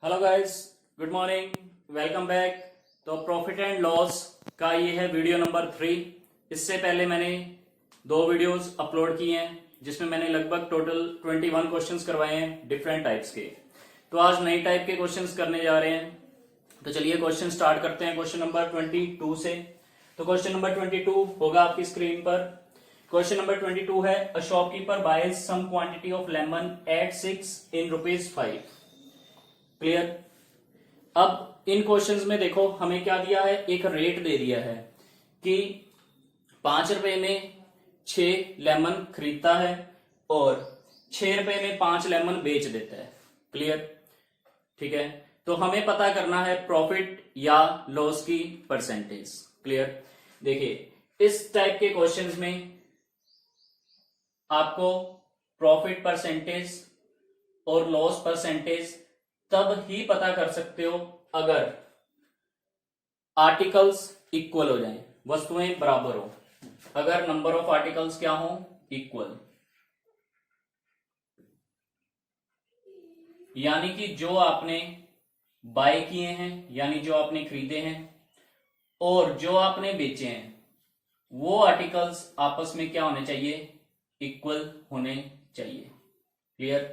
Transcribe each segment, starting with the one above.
Hello guys, good morning, welcome back. तो profit and loss का ये है वीडियो नंबर 3। इससे पहले मैंने 2 वीडियोस अपलोड किए हैं जिसमें मैंने लगभग टोटल 21 क्वेश्चंस करवाए हैं डिफरेंट टाइप्स के। तो आज नई टाइप के क्वेश्चंस करने जा रहे हैं। तो चलिए क्वेश्चन स्टार्ट करते हैं क्वेश्चन नंबर 22 से। तो क्वेश्चन नंबर 22 होगा आपकी स्क्रीन पर। क्वेश्चन नंबर 22 है, a shopkeeper buys some quantity of lemon at 6 in ₹5। Clear. अब इन क्वेश्चंस में देखो हमें क्या दिया है, एक रेट दे दिया है कि 5 रुपए में 6 लेमन खरीदता है और 6 रुपए में 5 लेमन बेच देता है। क्लियर, ठीक है। तो हमें पता करना है प्रॉफिट या लॉस की परसेंटेज। क्लियर, देखिए इस टाइप के क्वेश्चंस में आपको प्रॉफिट परसेंटेज और लॉस परसेंटेज तब ही पता कर सकते हो अगर आर्टिकल्स इक्वल हो जाएं, वस्तुएं बराबर हो। अगर नंबर ऑफ आर्टिकल्स क्या हो, इक्वल, यानी कि जो आपने बाय किए हैं यानी जो आपने खरीदे हैं और जो आपने बेचे हैं वो आर्टिकल्स आपस में क्या होने चाहिए, इक्वल होने चाहिए। Clear,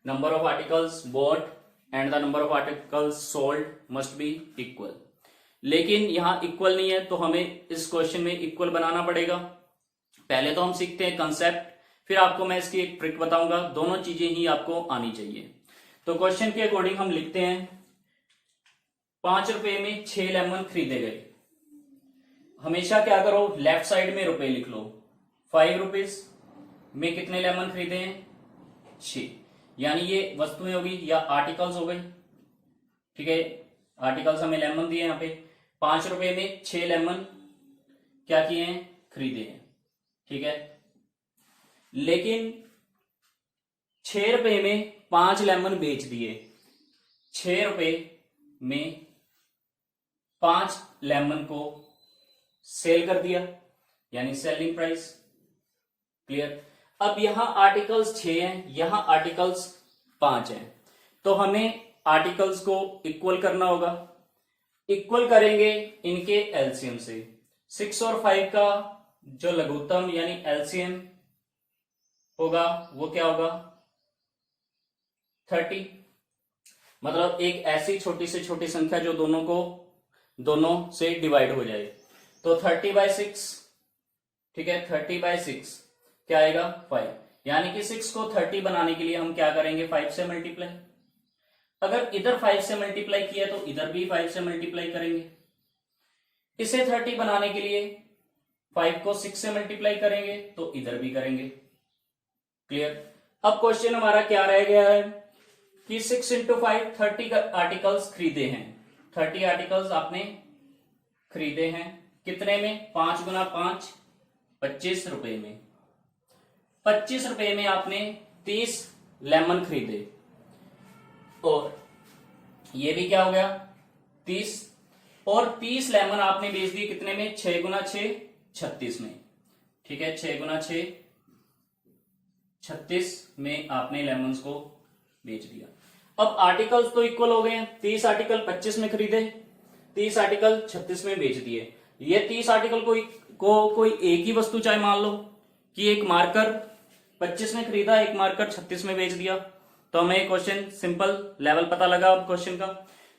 number of articles bought and the number of articles sold must be equal. लेकिन यहां इक्वल नहीं है तो हमें इस क्वेश्चन में इक्वल बनाना पड़ेगा। पहले तो हम सीखते हैं कंसेप्ट, फिर आपको मैं इसकी एक ट्रिक बताऊंगा। दोनों चीजें ही आपको आनी चाहिए। तो क्वेश्चन के अकॉर्डिंग हम लिखते हैं 5 रुपए में 6 लेमन खरीदे गए। हमेशा क्या करो, लेफ्ट साइड में रुपए लिख लो। 5 रुपीज में कितने लेमन खरीदे हैं, 6, यानी ये वस्तुएं होगी या आर्टिकल्स हो गई। ठीक है, आर्टिकल्स हमें लेमन दिए यहाँ पे। 5 रुपए में 6 लेमन क्या किए हैं, खरीदे हैं। ठीक है, लेकिन 6 रुपए में 5 लेमन बेच दिए। 6 रुपए में 5 लेमन को सेल कर दिया, यानी सेलिंग प्राइस। क्लियर, अब यहां आर्टिकल्स 6 हैं, यहां आर्टिकल्स 5 हैं, तो हमें आर्टिकल्स को इक्वल करना होगा। इक्वल करेंगे इनके एलसीएम से। 6 और 5 का जो लघुत्तम यानी एलसीएम होगा वो क्या होगा, 30। मतलब एक ऐसी छोटी से छोटी संख्या जो दोनों से डिवाइड हो जाए। तो 30/6, ठीक है, 30/6 क्या आएगा, 5। यानी कि 6 को 30 बनाने के लिए हम क्या करेंगे, 5 से मल्टीप्लाई। अगर इधर 5 से मल्टीप्लाई किया तो इधर भी 5 से मल्टीप्लाई करेंगे। इसे 30 बनाने के लिए 5 को 6 से मल्टीप्लाई करेंगे तो इधर भी करेंगे। क्लियर, अब क्वेश्चन हमारा क्या रह गया है कि 6 इंटू 5 30 आर्टिकल्स खरीदे हैं। 30 आर्टिकल्स आपने खरीदे हैं, कितने में, 5 गुना 5 25 रुपए में। 25 रुपए में आपने 30 लेमन खरीदे और ये भी क्या हो गया, 30, और 30 लेमन आपने बेच दिए कितने में, 6 गुना 6 36 में। ठीक है, 6 गुना 6 36 में आपने लेमन्स को बेच दिया। अब आर्टिकल्स तो इक्वल हो गए हैं। 30 आर्टिकल 25 में खरीदे, 30 आर्टिकल 36 में बेच दिए। ये 30 आर्टिकल को कोई एक ही वस्तु चाहे मान लो कि एक मार्कर 25 में खरीदा, एक मार्कर 36 में बेच दिया, तो हमें क्वेश्चन सिंपल लेवल पता लगा अब क्वेश्चन का।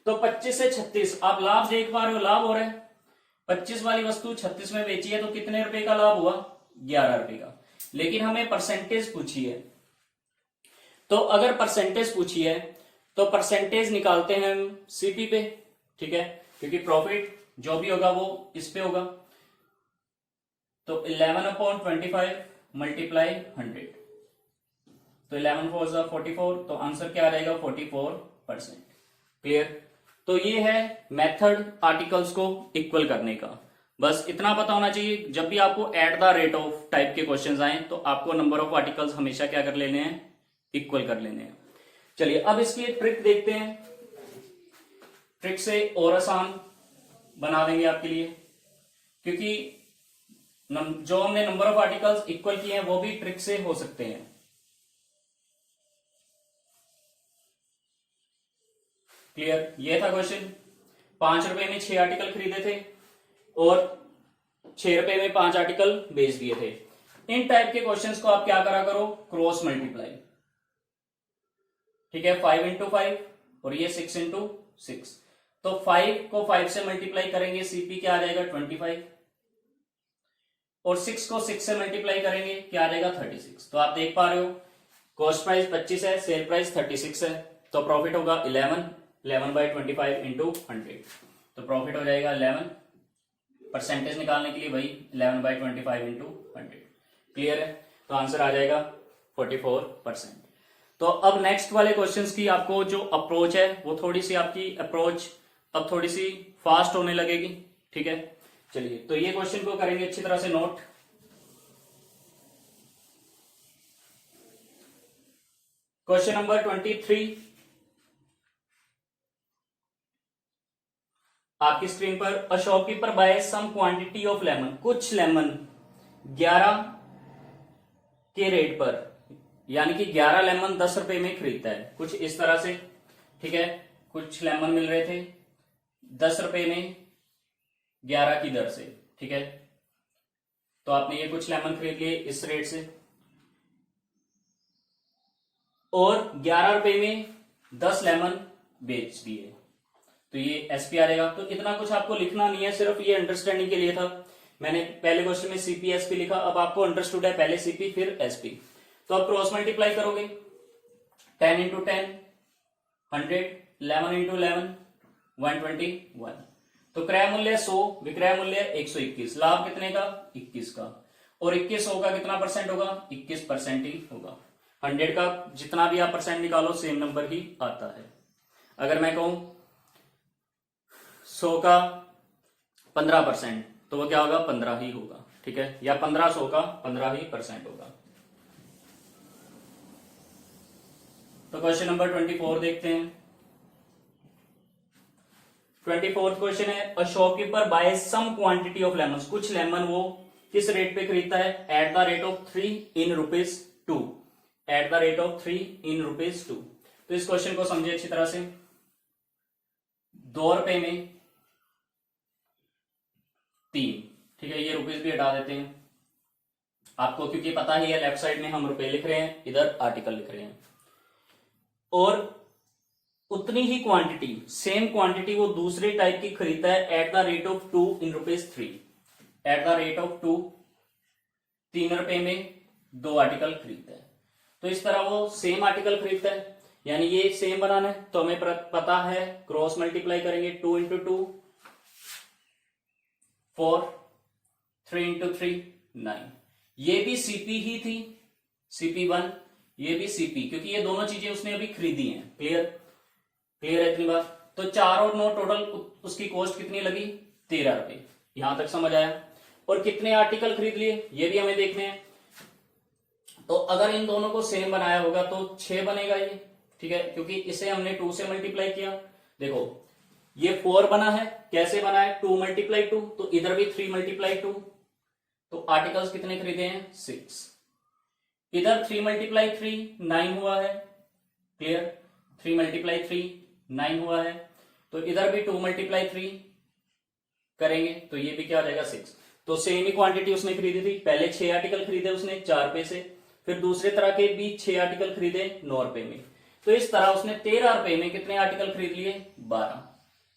तो 25 से 36 आप लाभ देख पा रहे हो, लाभ हो रहा है। 25 वाली वस्तु 36 में बेची है तो कितने रुपए का लाभ हुआ, 11 रुपए का। लेकिन हमें परसेंटेज पूछी है, तो अगर परसेंटेज पूछी है तो परसेंटेज निकालते हैं हम सीपी पे। ठीक है, क्योंकि प्रॉफिट जो भी होगा वो इस पे होगा। तो 11/25 मल्टीप्लाई 100, तो 11 4 44, तो आंसर क्या रहेगा, 44%। क्लियर, तो ये है मेथड आर्टिकल्स को इक्वल करने का। बस इतना पता होना चाहिए, जब भी आपको eight the rate of type के क्वेश्चंस आए तो आपको नंबर ऑफ आर्टिकल्स हमेशा क्या कर लेने हैं, इक्वल कर लेने हैं। चलिए अब इसकी एक ट्रिक देखते हैं। ट्रिक से और आसान बना देंगे आपके लिए, क्योंकि जो हमने नंबर ऑफ आर्टिकल्स इक्वल किए हैं वो भी ट्रिक से हो सकते हैं। क्लियर, ये था क्वेश्चन। 5 रुपए में 6 आर्टिकल खरीदे थे और 6 रुपए में 5 आर्टिकल बेच दिए थे। इन टाइप के क्वेश्चंस को आप क्या करा करो, क्रॉस मल्टीप्लाई। ठीक है, 5 इंटू 5 और ये 6 इंटू 6। तो 5 को 5 से मल्टीप्लाई करेंगे, सीपी क्या आ जाएगा 25, और 6 को 6 से मल्टीप्लाई करेंगे क्या आ जाएगा 36। तो आप देख पा रहे हो कॉस्ट प्राइस 25 है, सेल प्राइस 36 है, तो प्रॉफिट होगा 11 बाई 25 इंटू 100। तो प्रॉफिट हो जाएगा 11, परसेंटेज निकालने के लिए वही 11 बाई 25 इंटू 100। क्लियर है, तो आंसर आ जाएगा 44%। तो अब नेक्स्ट वाले क्वेश्चंस की आपको जो अप्रोच है वो थोड़ी सी आपकी अप्रोच अब थोड़ी सी फास्ट होने लगेगी। ठीक है, चलिए तो ये क्वेश्चन को करेंगे अच्छी तरह से नोट। क्वेश्चन नंबर 23 आपकी स्क्रीन पर। A shopkeeper buy some quantity of lemon, कुछ लेमन 11 के रेट पर, यानी कि 11 लेमन 10 रुपए में खरीदता है, कुछ इस तरह से। ठीक है, कुछ लेमन मिल रहे थे 10 रुपए में 11 की दर से। ठीक है, तो आपने ये कुछ लेमन खरीद लिए इस रेट से और 11 रुपए में 10 लेमन बेच दिए, तो ये एसपी आ जाएगा। तो इतना कुछ आपको लिखना नहीं है, सिर्फ ये अंडरस्टैंडिंग के लिए था। मैंने पहले क्वेश्चन में सीपी एसपी लिखा, अब आपको अंडरस्टूड है पहले सीपी फिर एसपी। तो अब क्रॉस मल्टीप्लाई करोगे 10 इंटू 10 100, 11 इंटू 11 121। तो क्रय मूल्य 100, विक्रय मूल्य 121, लाभ कितने का 21 का, और 2100 का कितना परसेंट होगा 21% ही होगा। 100 का जितना भी आप परसेंट निकालो सेम नंबर ही आता है। अगर मैं कहूं 100 का 15% तो वो क्या होगा 15 ही होगा। ठीक है, या 1500 का 15 ही % होगा। तो क्वेश्चन नंबर 24 देखते हैं। 24th क्वेश्चन है, a shopkeeper buy some quantity of lemon, कुछ लेमन वो किस रेट पे खरीदता है, at the rate of 3 in rupees 2, at the rate of 3 in rupees 2। तो इस क्वेश्चन को समझे अच्छी तरह से। 2 रुपए में 3, ठीक है, ये रुपीज भी हटा देते हैं आपको, क्योंकि पता ही है लेफ्ट साइड में हम रुपए लिख रहे हैं, इधर आर्टिकल लिख रहे हैं, और उतनी ही क्वांटिटी, सेम क्वांटिटी वो दूसरे टाइप की खरीदता है at the rate of 2 in rupees 3, eight the rate of 2, 3 रुपए में 2 आर्टिकल खरीदता है। तो इस तरह वो सेम आर्टिकल खरीदता है, यानी ये सेम बनाना है तो हमें पता है क्रॉस मल्टीप्लाई करेंगे 2 इंटू 2 4, 3 इंटू 3 9। ये भी सीपी ही थी, CP1, ये भी सीपी, क्योंकि ये दोनों चीजें उसने अभी खरीदी हैं। क्लियर, क्लियर है इतनी बात। तो 4 और 9 टोटल उसकी कॉस्ट कितनी लगी 13 रुपए, यहां तक समझ आया। और कितने आर्टिकल खरीद लिए ये भी हमें देखने हैं। तो अगर इन दोनों को सेम बनाया होगा तो 6 बनेगा ये। ठीक है, क्योंकि इसे हमने 2 से मल्टीप्लाई किया। देखो ये 4 बना है, कैसे बना है 2 मल्टीप्लाई 2, तो इधर भी 3 मल्टीप्लाई 2, तो आर्टिकल्स कितने खरीदे हैं 6। इधर 3 मल्टीप्लाई 3 9 हुआ है। क्लियर, 3 मल्टीप्लाई 3 9 हुआ है। तो इधर भी 2 मल्टीप्लाई 3 करेंगे तो ये भी क्या हो जाएगा 6। तो सेम ही क्वांटिटी उसने खरीदी थी, पहले 6 आर्टिकल खरीदे उसने 4 रुपए से, फिर दूसरे तरह के भी 6 आर्टिकल खरीदे 9 रुपए में। तो इस तरह उसने 13 रुपए में कितने आर्टिकल खरीद लिए 12।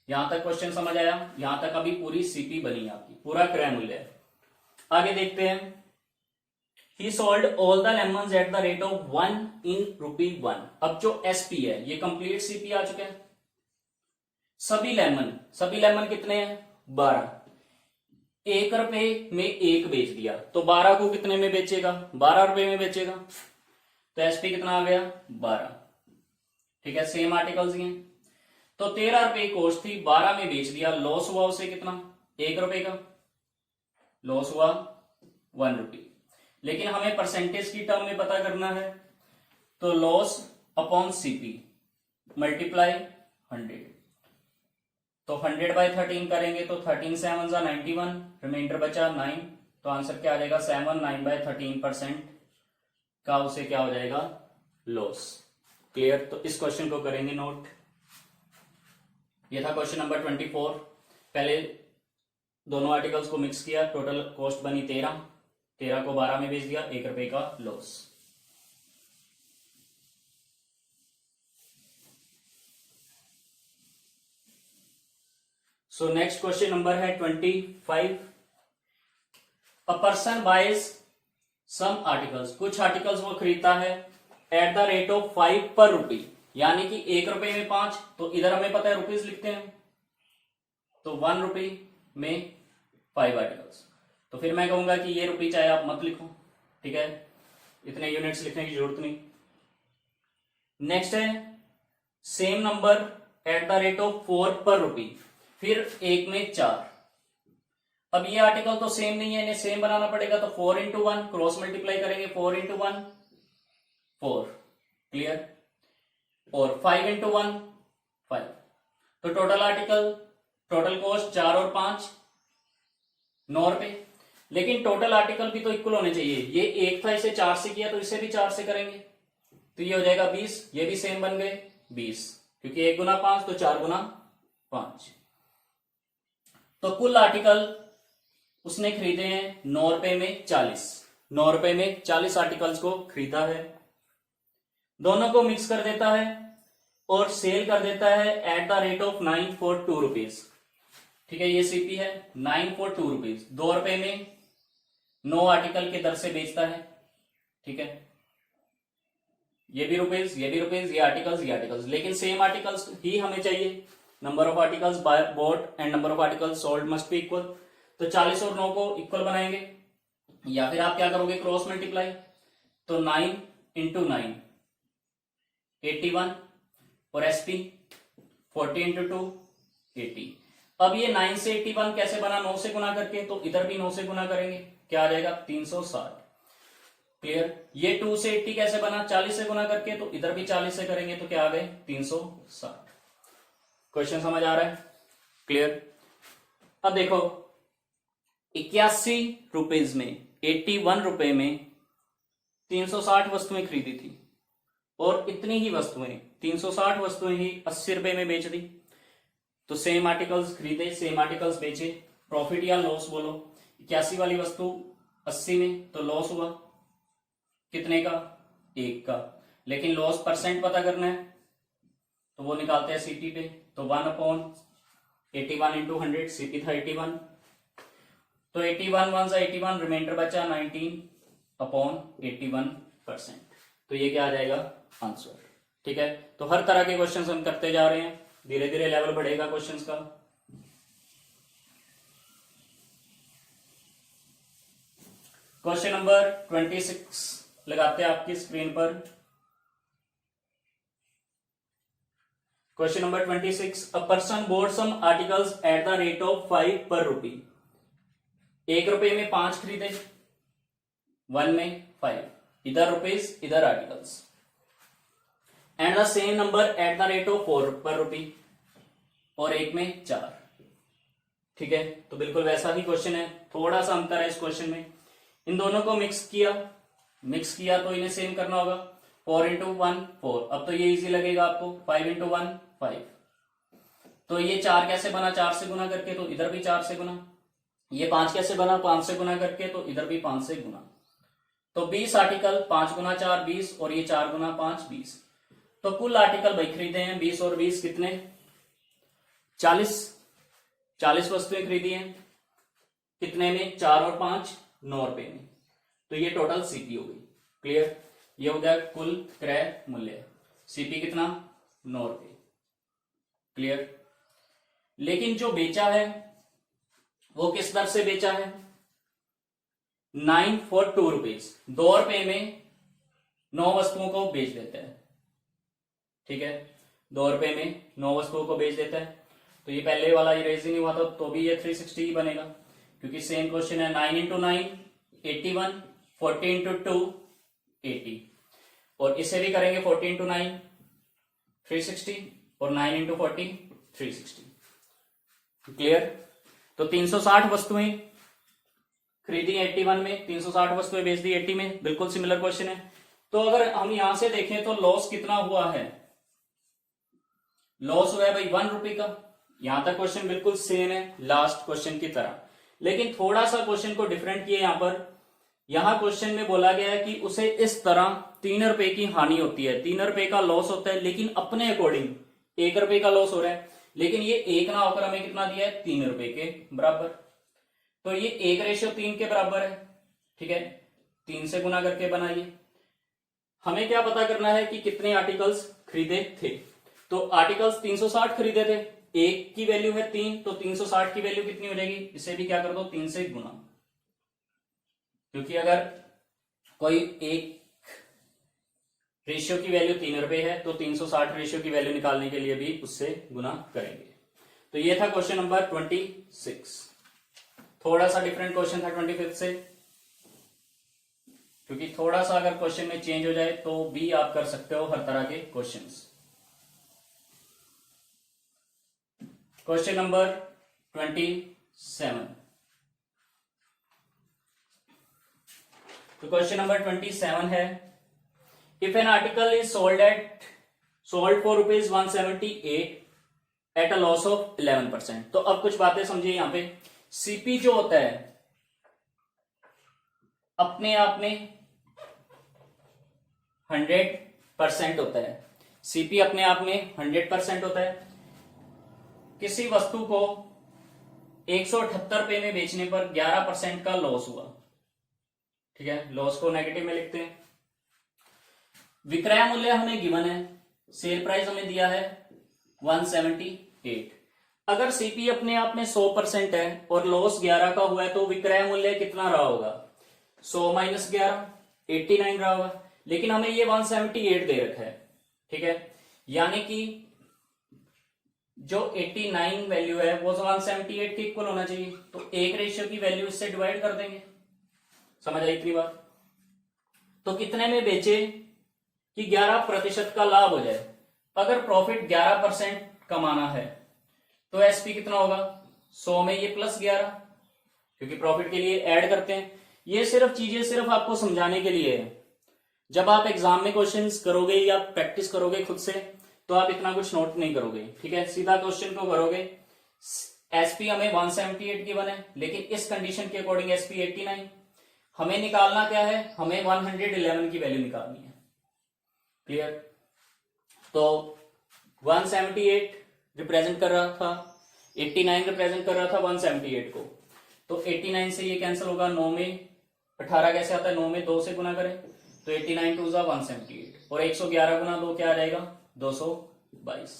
यहां तक क्वेश्चन समझ आया, यहां तक अभी पूरी सीपी बनी आपकी, पूरा क्रय मूल्य है। आगे देखते हैं। He sold all the lemons at the rate of 1 in ₹1। अब जो SP है ये कंप्लीट सीपी आ चुके हैं। सभी लेमन कितने हैं 12, 1 रुपए में 1 बेच दिया, तो 12 को कितने में बेचेगा 12 रुपए में बेचेगा, तो एसपी कितना आ गया 12। ठीक है, सेम आर्टिकल्स हैं। तो 13 रुपए कॉस्ट थी, 12 में बेच दिया, लॉस हुआ उसे कितना 1 रुपए का, लॉस हुआ 1 रुपए। लेकिन हमें परसेंटेज की टर्म में पता करना है, तो लॉस अपॉन सीपी मल्टीप्लाई 100। तो 100 बाय 13 करेंगे तो 13 7 जा 91, रिमाइंडर बचा 9। तो आंसर क्या आ जाएगा 7 9 बाय 13% का उसे क्या हो जाएगा लॉस। क्लियर, तो इस क्वेश्चन को करेंगे नोट। ये था क्वेश्चन नंबर 24। पहले दोनों आर्टिकल्स को मिक्स किया, टोटल कॉस्ट बनी 13, 13 को 12 में बेच दिया, 1 रुपए का loss. So next question number है 25। A person buys some articles, कुछ आर्टिकल्स वो खरीदता है एट द रेट ऑफ 5 पर रुपी, यानी कि 1 रुपए में 5, तो इधर हमें पता है रुपीज लिखते हैं, तो 1 रुपी में 5 आर्टिकल्स। तो फिर मैं कहूंगा कि ये रुपी चाहे आप मत लिखो, ठीक है, इतने यूनिट्स लिखने की जरूरत नहीं। नेक्स्ट है same number eight the rate of 4 पर रुपी, फिर 1 में 4। अब ये आर्टिकल तो सेम नहीं है, इन्हें सेम बनाना पड़ेगा, तो 4 इंटू 1 क्रॉस मल्टीप्लाई करेंगे, 4 इंटू 1 4, क्लियर, और 5 इंटू 1 5। तो टोटल आर्टिकल, टोटल कॉस्ट 4 और 5 9 रुपए। लेकिन टोटल आर्टिकल भी तो इक्वल होने चाहिए, ये 1 था, इसे 4 से किया, तो इसे भी 4 से करेंगे, तो ये हो जाएगा 20, ये भी सेम बन गए 20, क्योंकि 1 गुना 5 तो 4 गुना 5। तो कुल आर्टिकल उसने खरीदे हैं 9 रुपए में 40, 9 रुपए में 40 आर्टिकल्स को खरीदा है। दोनों को मिक्स कर देता है और सेल कर देता है at the rate of 9 for 2 rupees, ठीक है, ये सीपी है 9 फॉर 2 रुपीज, 2 रुपए में 9 आर्टिकल के दर से बेचता है, ठीक है, ये भी रुपीज, ये भी रुपीज, ये आर्टिकल्स, लेकिन सेम आर्टिकल्स ही हमें चाहिए। Number of articles bought and number of articles sold must be equal, तो 40 और 9 को इक्वल बनाएंगे, या फिर आप क्या करोगे क्रॉस मल्टीप्लाई, तो 9 इंटू 9 81 और एसपी 40 इंटू 2 80। अब ये 9 से 81 कैसे बना, 9 से गुना करके, तो इधर भी 9 से गुना करेंगे, क्या आ जाएगा 360, क्लियर। ये 2 से 80 कैसे बना, 40 से गुना करके, तो इधर भी 40 से करेंगे, तो क्या आ गए 360। क्वेश्चन समझ आ रहा है, क्लियर। अब देखो 81 रुपीज में 81 रुपए में 360 वस्तुएं खरीदी थी, और इतनी ही वस्तुएं 360 वस्तुएं ही 80 रुपए में बेच दी, तो सेम आर्टिकल्स खरीदे, सेम आर्टिकल्स बेचे, प्रॉफिट या लॉस बोलो। 81 वाली वस्तु 80 में, तो लॉस हुआ कितने का, 1 का, लेकिन लॉस परसेंट पता करना है, तो वो निकालते हैं सीपी पे, तो 1/81 इंटू 100, सीपी था 81, तो 81 1 से 81, रिमाइंडर बचा 19/81%, तो ये क्या आ जाएगा आंसर, ठीक है। तो हर तरह के क्वेश्चंस हम करते जा रहे हैं, धीरे धीरे लेवल बढ़ेगा क्वेश्चंस का। क्वेश्चन नंबर 26 लगाते हैं आपकी स्क्रीन पर। Question number 26, a person bought some articles at the rate of 5 पर रुपी, 1 रुपए में 5 खरीदे, 1 में 5, इधर रुपीज इधर articles, and the same number eight the rate of 4 पर रुपी, और 1 में 4, ठीक है। तो बिल्कुल वैसा ही क्वेश्चन है, थोड़ा सा अंतर है इस क्वेश्चन में। इन दोनों को मिक्स किया तो इन्हें सेम करना होगा, 4 इंटू 1 4, अब तो ये इजी लगेगा आपको, 5 इंटू 1 5, तो ये 4 कैसे बना, 4 से गुना करके, तो इधर भी 4 से गुना, ये 5 कैसे बना, 5 से गुना करके, तो इधर भी 5 से गुना, तो 20 आर्टिकल, 5 गुना 4 20, और ये 4 गुना 5 20, तो कुल आर्टिकल भाई खरीदे हैं 20 और 20 कितने 40 वस्तुएं खरीदी हैं, कितने में 4 और 5 9 रुपए में, तो ये टोटल सीपी हो गई, क्लियर। ये हो गया कुल क्रय मूल्य, सीपी कितना 9 रुपए, क्लियर। लेकिन जो बेचा है वो किस दर से बेचा है, 9 फॉर 2 रुपीज, 2 रुपए में 9 वस्तुओं को बेच देता है, ठीक है, 2 रुपए में 9 वस्तुओं को बेच देता है। तो ये पहले वाला इरेज ही नहीं हुआ था, तो भी ये 360 ही बनेगा, क्योंकि सेम क्वेश्चन है। 9 इंटू 9 81, 40 इंटू 2 80, और इसे भी करेंगे 40 इंटू 9 360, और 9 इंटू 40 360, क्लियर। तो 360 वस्तुएं खरीदी 81 में, 360 वस्तुएं बेच दी 80 में, बिल्कुल सिमिलर क्वेश्चन है। तो अगर हम यहां से देखें तो लॉस कितना हुआ है, लॉस हुआ है भाई 1 रुपए का, यहां तक क्वेश्चन बिल्कुल सेम है लास्ट क्वेश्चन की तरह, लेकिन थोड़ा सा क्वेश्चन को डिफरेंट किया यहां पर। यहां क्वेश्चन में बोला गया है कि उसे इस तरह 3 रुपए की हानि होती है, 3 रुपए का लॉस होता है, लेकिन अपने अकॉर्डिंग 1 रुपए का लॉस हो रहा है, लेकिन ये 1 ना होकर हमें कितना दिया है, 3 रुपए के बराबर। तो ये 1:3 के बराबर है, ठीक है, 3 से गुना करके बनाइए। हमें क्या पता करना है कि कितने आर्टिकल्स खरीदे थे। तो आर्टिकल्स 360 खरीदे थे, एक की वैल्यू है 3, तो 360 की वैल्यू कितनी हो जाएगी, इसे भी क्या कर दो 3 से गुना, क्योंकि अगर कोई एक रेशियो की वैल्यू 3 रुपए है तो 360 रेशियो की वैल्यू निकालने के लिए भी उससे गुना करेंगे। तो ये था क्वेश्चन नंबर 26। थोड़ा सा डिफरेंट क्वेश्चन था 25 से, क्योंकि थोड़ा सा अगर क्वेश्चन में चेंज हो जाए तो भी आप कर सकते हो हर तरह के क्वेश्चंस। Question number 27। तो क्वेश्चन नंबर 27 है, if an article is sold for ₹178 at a loss of 11%। तो अब कुछ बातें समझिए। यहां पे सीपी जो होता है अपने आप में 100% होता है, सीपी अपने आप में 100% होता है। किसी वस्तु को 178 रुपए में बेचने पर 11% का लॉस हुआ, ठीक है, लॉस को नेगेटिव में लिखते हैं। विक्रय मूल्य हमें गिवन है, सेल प्राइस हमें दिया है 178। अगर सीपी अपने आप में 100% है और लॉस 11 का हुआ है तो विक्रय मूल्य कितना रहा होगा, 100 माइनस 11 89 रहा होगा, लेकिन हमें ये 178 दे रखा है, ठीक है, यानी कि जो 89 वैल्यू है वो 178 के इक्वल होना चाहिए। तो एक रेशियो की वैल्यू इससे डिवाइड कर देंगे। समझ आई इतनी बात? तो कितने में बेचे कि 11% का लाभ हो जाए। अगर प्रॉफिट 11% कमाना है तो एसपी कितना होगा, 100 में ये प्लस 11, क्योंकि प्रॉफिट के लिए ऐड करते हैं। ये सिर्फ चीजें सिर्फ आपको समझाने के लिए है। जब आप एग्जाम में क्वेश्चंस करोगे या प्रैक्टिस करोगे खुद से तो आप इतना कुछ नोट नहीं करोगे, ठीक है, सीधा क्वेश्चन को करोगे। एसपी हमें 178 गिवन है, लेकिन इस कंडीशन के अकॉर्डिंग एसपी 89। हमें निकालना क्या है, हमें 111 की वैल्यू निकालनी है। क्लियर? तो 178 रिप्रेजेंट कर रहा था, 89 रिप्रेजेंट कर रहा था 178 को, तो 89 से ये कैंसिल होगा, 9 में 18 कैसे आता है, 9 में 2 से गुना करें तो 89 टू 178 और 111 गुना 2 क्या आ जाएगा, 222।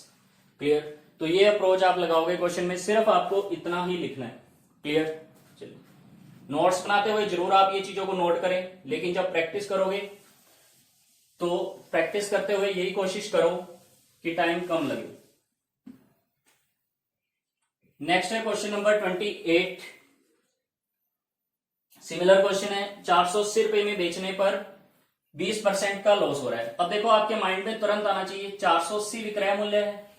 क्लियर? तो ये अप्रोच आप लगाओगे क्वेश्चन में, सिर्फ आपको इतना ही लिखना है। क्लियर? चलिए, नोट्स बनाते हुए जरूर आप ये चीजों को नोट करें, लेकिन जब प्रैक्टिस करोगे तो प्रैक्टिस करते हुए यही कोशिश करो कि टाइम कम लगे। नेक्स्ट है क्वेश्चन नंबर 28। सिमिलर क्वेश्चन है, 480 रुपए में बेचने पर 20% का लॉस हो रहा है। अब देखो आपके माइंड में तुरंत आना चाहिए 480 विक्रय मूल्य है,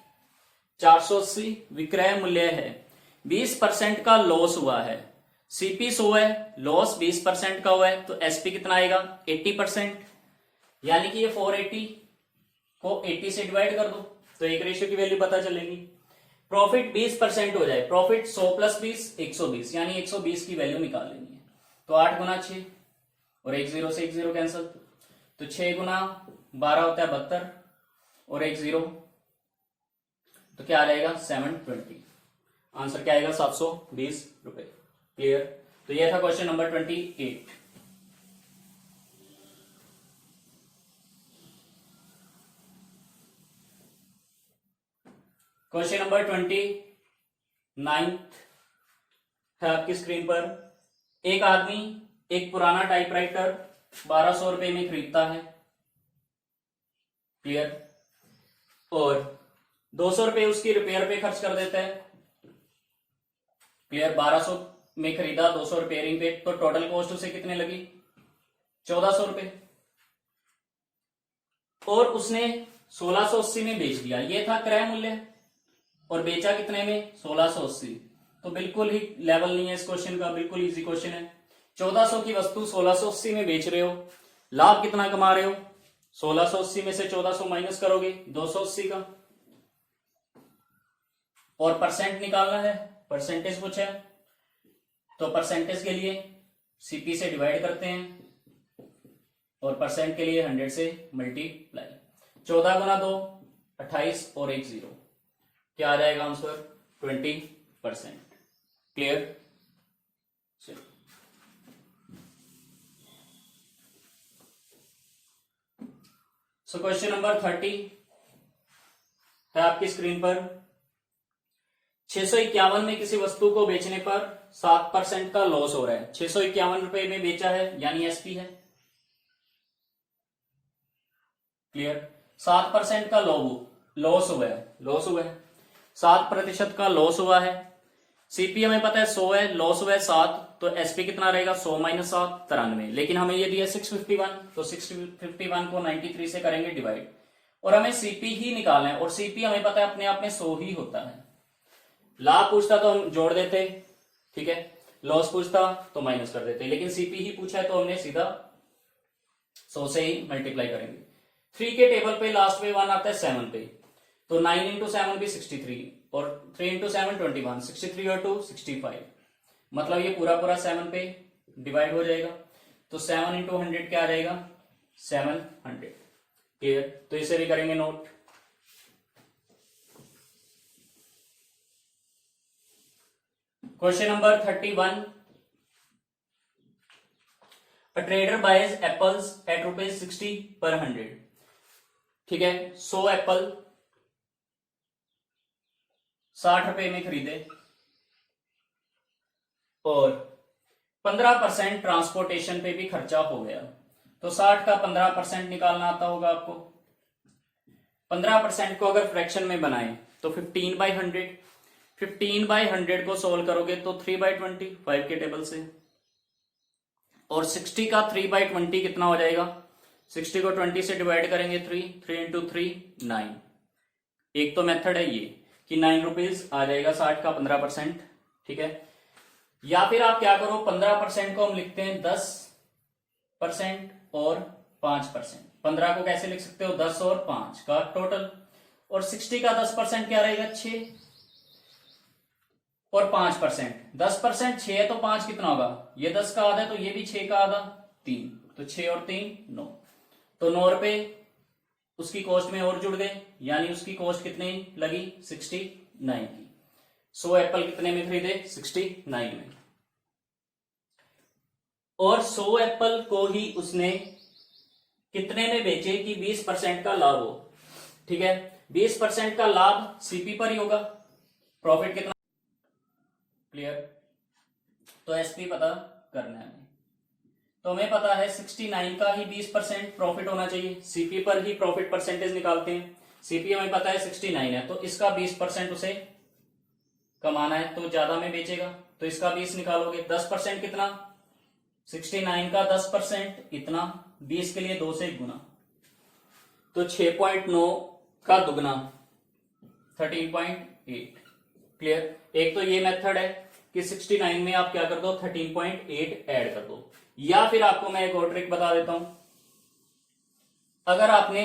480 विक्रय मूल्य है, 20% का लॉस हुआ है, सीपी 100 है, लॉस 20% का हुआ है, तो एसपी कितना आएगा 80%, यानी कि ये 480 को 80 से डिवाइड कर दो तो एक रेशियो की वैल्यू पता चलेगी। प्रॉफिट 20% हो जाए, प्रॉफिट 100 प्लस 20 120, यानी 120 की वैल्यू निकाल लेनी है। तो 8 गुना 6 और 1 0 से 1 0 कैंसिल, तो 6 गुना 12 होता है 72 और 1 0 तो क्या आ जाएगा 720। आंसर क्या आएगा 720 रुपए। क्लियर? तो यह था क्वेश्चन नंबर 28। क्वेश्चन नंबर 29 है आपकी स्क्रीन पर। एक आदमी एक पुराना टाइपराइटर 1200 रुपए में खरीदता है। क्लियर? और 200 रुपए उसकी रिपेयर पे खर्च कर देता है। क्लियर? 1200 में खरीदा, 200 रिपेयरिंग पे, तो टोटल कॉस्ट उसे कितने लगी 1400 रुपए। और उसने 1680 में बेच दिया, ये था क्रय मूल्य, और बेचा कितने में 1680। तो बिल्कुल ही लेवल नहीं है इस क्वेश्चन का, बिल्कुल इजी क्वेश्चन है। 1400 की वस्तु 1680 में बेच रहे हो, लाभ कितना कमा रहे हो, 1680 में से 1400 माइनस करोगे 280 का, और परसेंट निकालना है, परसेंटेज पूछा है, तो परसेंटेज के लिए सीपी से डिवाइड करते हैं और परसेंट के लिए 100 से मल्टीप्लाई। 14 गुना 2 28 और 1 0, क्या आ जाएगा answer? 20%। Clear? So question number 30 है आपकी स्क्रीन पर। 651 में किसी वस्तु को बेचने पर 7% का लॉस हो रहा है। 651 रुपए में बेचा है यानी एसपी है। क्लियर? 7% का लॉस हुआ है 7% का लॉस हुआ है। सीपी हमें पता है 100 है, लॉस हुआ है 7, तो एसपी कितना रहेगा? 100 माइनस 7 93। लेकिन हमें ये दिया 651, तो 651 को 93 से करेंगे डिवाइड, और हमें सीपी ही निकालना है, और सीपी हमें पता है अपने आप में 100 ही होता है। लाभ पूछता तो हम जोड़ देते, ठीक है, लॉस पूछता तो माइनस कर देते, लेकिन सीपी ही पूछा है तो हमने सीधा 100 से ही मल्टीप्लाई करेंगे। 3 के टेबल पे लास्ट में 1 आता है 7 पे, तो 9 इंटू 7 भी 63 और 3 इंटू 7 21, 63 और 2 65, मतलब ये पूरा 7 पे डिवाइड हो जाएगा, तो 7 इंटू 100 क्या आ जाएगा? 700। क्लियर? तो इसे भी करेंगे note. Question number 31, a trader buys apples at ₹60 पर 100। ठीक है, 100 एप्पल 60 रुपए में खरीदे और 15% ट्रांसपोर्टेशन पे भी खर्चा हो गया, तो 60 का 15% निकालना आता होगा आपको। 15% को अगर फ्रैक्शन में बनाएं तो 15/100, 15/100 को सोल्व करोगे तो 3/20 5 के टेबल से, और 60 का 3/20 कितना हो जाएगा? 60 को 20 से डिवाइड करेंगे 3 इंटू 3 9। एक तो मेथड है ये कि 9 रुपीज आ जाएगा 60 का 15%, ठीक है। या फिर आप क्या करो, 15% को हम लिखते हैं 10% और 5%। 15 को कैसे लिख सकते हो? 10 और 5 का टोटल, और 60 का 10% क्या रहेगा? 6 और 5%। 10% 6 है तो 5 कितना होगा? ये 10 का आधा है तो ये भी 6 का आधा 3, तो 6 और 3 9, तो 9 रुपए उसकी कॉस्ट में और जुड़ गए, यानी उसकी कॉस्ट कितनी लगी? 69 की। 100 एप्पल कितने में खरीदे? 69 में, और 100 एप्पल को ही उसने कितने में बेचे कि 20% का लाभ हो। ठीक है, 20% का लाभ सीपी पर ही होगा, प्रॉफिट कितना? क्लियर? तो एसपी पता करना है हमें, तो हमें पता है 69 का ही 20% प्रॉफिट होना चाहिए। सीपी पर ही प्रॉफिट परसेंटेज निकालते हैं, सीपी हमें पता है 69 है, तो इसका 20% उसे कमाना है, तो ज्यादा में बेचेगा, तो इसका 20 निकालोगे। 10% कितना? 69 का 10% इतना, 20 के लिए 2 से गुना, तो 6.9 का दुगना 13.8। क्लियर? एक तो ये मेथड है कि 69 में आप क्या कर दो? 13.8 ऐड कर दो, या फिर आपको मैं एक और ट्रिक बता देता हूं। अगर आपने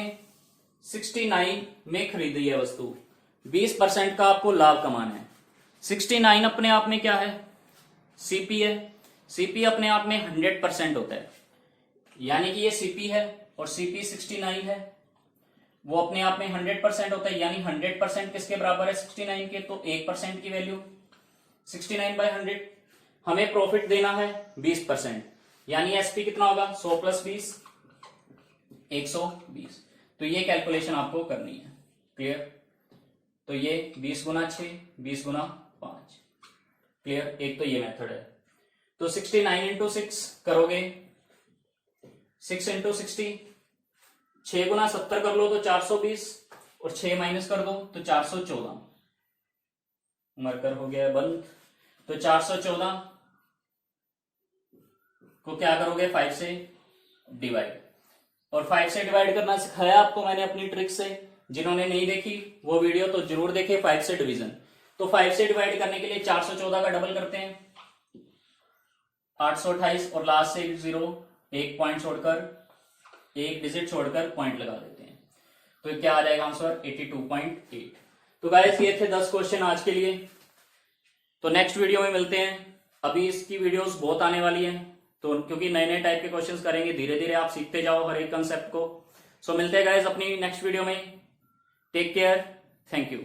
69 में खरीदी है वस्तु, 20% का आपको लाभ कमाना है। 69 अपने आप में क्या है? सीपी है। सीपी अपने आप में 100% होता है, यानी कि ये सीपी है और सीपी 69 है, वो अपने आप में 100% होता है, यानी 100% किसके बराबर है? 69 के, तो 1% की वैल्यू 69/100। हमें प्रॉफिट देना है 20%, यानी एसपी कितना होगा? 100 प्लस 20 120। तो ये कैलकुलेशन आपको करनी है। क्लियर? तो ये 20 गुना 6 20 गुना 5। क्लियर? एक तो ये मेथड है। तो 69 इंटू 6 करोगे, 6 इंटू 60, 6 गुना 70 कर लो तो 420, और 6 माइनस कर दो तो 414। मरकर हो गया बंद, तो 414 को क्या करोगे? 5 से डिवाइड, और 5 से डिवाइड करना सिखाया आपको मैंने अपनी ट्रिक से। जिन्होंने नहीं देखी वो वीडियो तो जरूर देखे, 5 से डिवीजन। तो 5 से डिवाइड करने के लिए 414 का डबल करते हैं 828, और लास्ट से 0 एक पॉइंट छोड़कर, एक डिजिट छोड़कर पॉइंट लगा देते हैं, तो क्या आ जाएगा आंसर? 82.8। तो गाइस ये थे 10 क्वेश्चन आज के लिए। तो नेक्स्ट वीडियो में मिलते हैं। अभी इसकी वीडियोस बहुत आने वाली हैं, तो क्योंकि नए नए टाइप के क्वेश्चंस करेंगे, धीरे धीरे आप सीखते जाओ हर एक कंसेप्ट को। सो मिलते हैं गाइस अपनी नेक्स्ट वीडियो में। Take care, thank you.